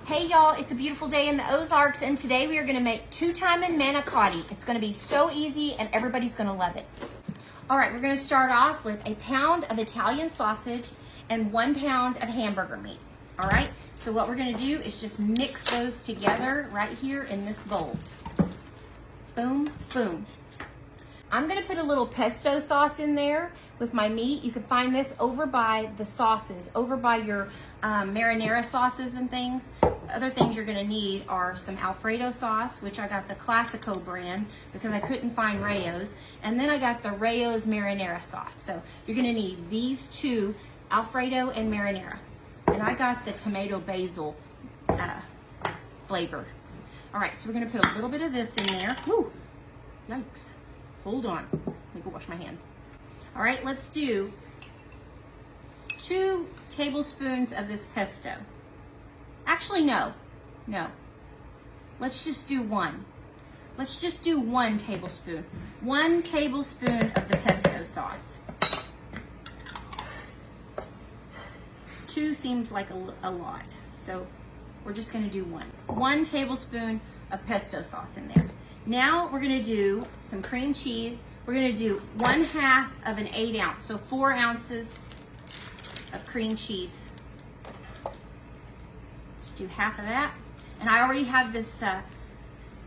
Hey y'all, it's a beautiful day in the Ozarks, and today we are going to make two-timing manicotti. It's going to be so easy and everybody's going to love it. All right, we're going to start off with a pound of Italian sausage and 1 pound of hamburger meat. All right, so what we're going to do is just mix those together right here in this bowl. Boom, boom. I'm going to put a little pesto sauce in there with my meat. You can find this over by the sauces, over by your marinara sauces and things. Other things you're going to need are some Alfredo sauce, which I got the Classico brand because I couldn't find Rayo's. And then I got the Rayo's marinara sauce. So you're going to need these two, Alfredo and marinara. And I got the tomato basil flavor. All right, so we're going to put a little bit of this in there. Woo, yikes. Hold on, let me go wash my hand. All right, let's do 2 tablespoons of this pesto. Actually, no. Let's just do 1. Let's just do 1 tablespoon. 1 tablespoon of the pesto sauce. 2 seemed like a lot, so we're just gonna do 1. 1 tablespoon of pesto sauce in there. Now we're gonna do some cream cheese. We're gonna do 1/2 of an 8 ounce, so 4 ounces of cream cheese. Just do half of that. And I already have this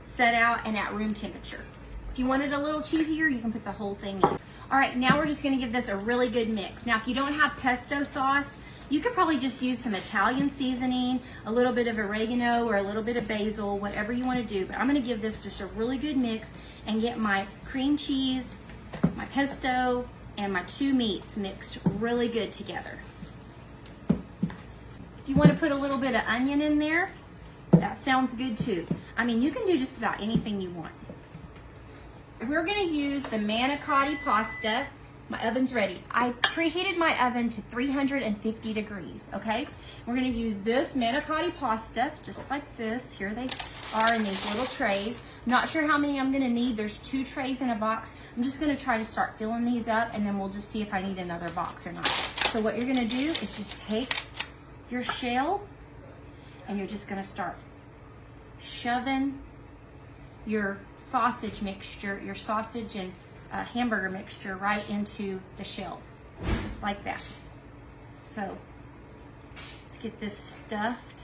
set out and at room temperature. If you want it a little cheesier, you can put the whole thing in. All right, now we're just gonna give this a really good mix. Now, if you don't have pesto sauce, you could probably just use some Italian seasoning, a little bit of oregano or a little bit of basil, whatever you want to do. But I'm going to give this just a really good mix and get my cream cheese, my pesto, and my 2 meats mixed really good together. If you want to put a little bit of onion in there, that sounds good too. I mean, you can do just about anything you want. We're going to use the manicotti pasta. My oven's ready. I preheated my oven to 350 degrees, okay? We're gonna use this manicotti pasta, just like this. Here they are in these little trays. Not sure how many I'm gonna need. There's 2 trays in a box. I'm just gonna try to start filling these up, and then we'll just see if I need another box or not. So what you're gonna do is just take your shell, and you're just gonna start shoving your sausage mixture, your sausage and hamburger mixture right into the shell, just like that. So let's get this stuffed.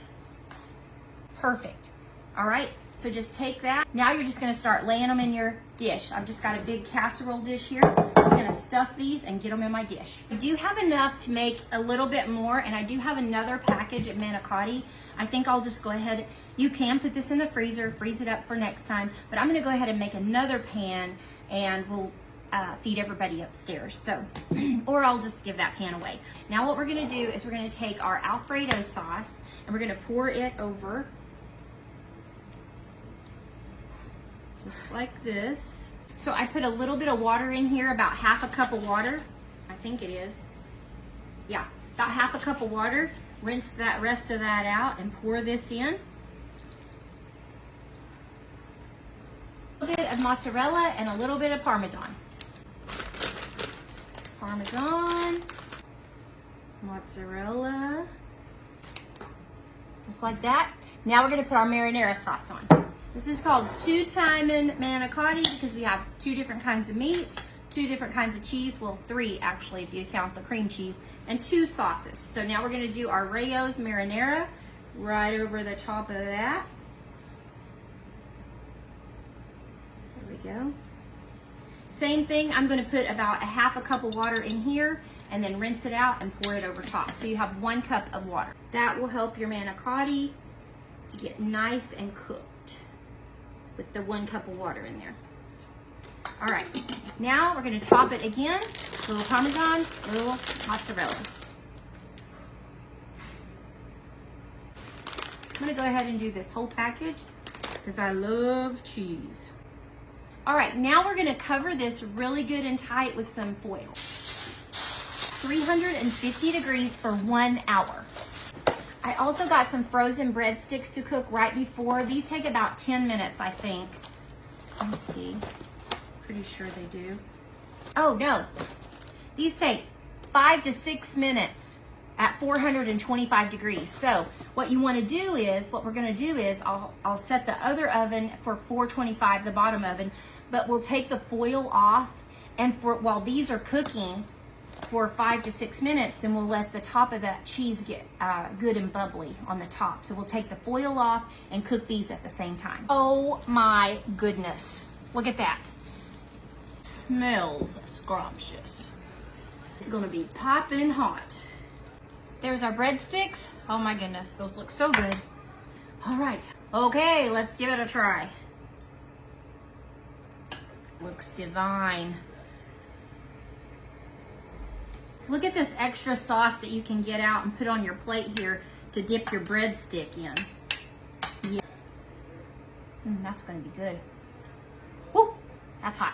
Perfect. All right, so just take that. Now you're just gonna start laying them in your dish. I've just got a big casserole dish here. I'm just gonna stuff these and get them in my dish. I do have enough to make a little bit more, and I do have another package of manicotti. I think I'll just go ahead. You can put this in the freezer, freeze it up for next time, but I'm gonna go ahead and make another pan, and we'll feed everybody upstairs. So, or I'll just give that pan away. Now what we're gonna do is we're gonna take our Alfredo sauce and we're gonna pour it over, just like this. So I put a little bit of water in here, about 1/2 cup of water. I think it is. Yeah, about 1/2 cup of water. Rinse that rest of that out and pour this in. A little bit of mozzarella and a little bit of Parmesan. Parmesan, mozzarella, just like that. Now we're gonna put our marinara sauce on. This is called Two-Timing Manicotti because we have 2 different kinds of meats, 2 different kinds of cheese, well 3 actually if you count the cream cheese, and 2 sauces. So now we're gonna do our Rayo's marinara right over the top of that. There we go. Same thing, I'm gonna put about 1/2 cup of water in here and then rinse it out and pour it over top. So you have 1 cup of water. That will help your manicotti to get nice and cooked with the 1 cup of water in there. All right, now we're gonna top it again, a little Parmesan, a little mozzarella. I'm gonna go ahead and do this whole package because I love cheese. All right, now we're gonna cover this really good and tight with some foil. 350 degrees for 1 hour. I also got some frozen breadsticks to cook right before. These take about 10 minutes, I think. Let me see, pretty sure they do. Oh no, these take 5 to 6 minutes. at 425 degrees. So what you want to do is, what we're going to do is, I'll set the other oven for 425, the bottom oven, but we'll take the foil off, and while these are cooking for 5 to 6 minutes, then we'll let the top of that cheese get good and bubbly on the top. So we'll take the foil off and cook these at the same time. Oh my goodness, look at that. It smells scrumptious. It's gonna be popping hot. There's our breadsticks. Oh my goodness, those look so good. All right, okay, let's give it a try. Looks divine. Look at this extra sauce that you can get out and put on your plate here to dip your breadstick in. Yeah. That's gonna be good. Woo, that's hot.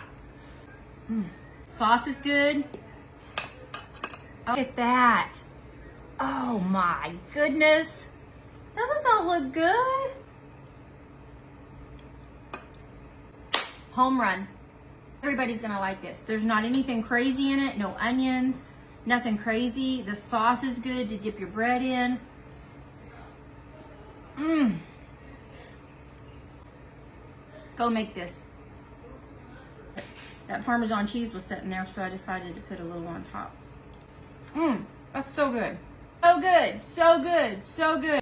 Sauce is good. Look at that. Oh my goodness. Doesn't that look good? Home run. Everybody's gonna like this. There's not anything crazy in it, no onions, nothing crazy. The sauce is good to dip your bread in. Go make this. That Parmesan cheese was sitting there, so I decided to put a little on top. That's so good. So good, so good, so good.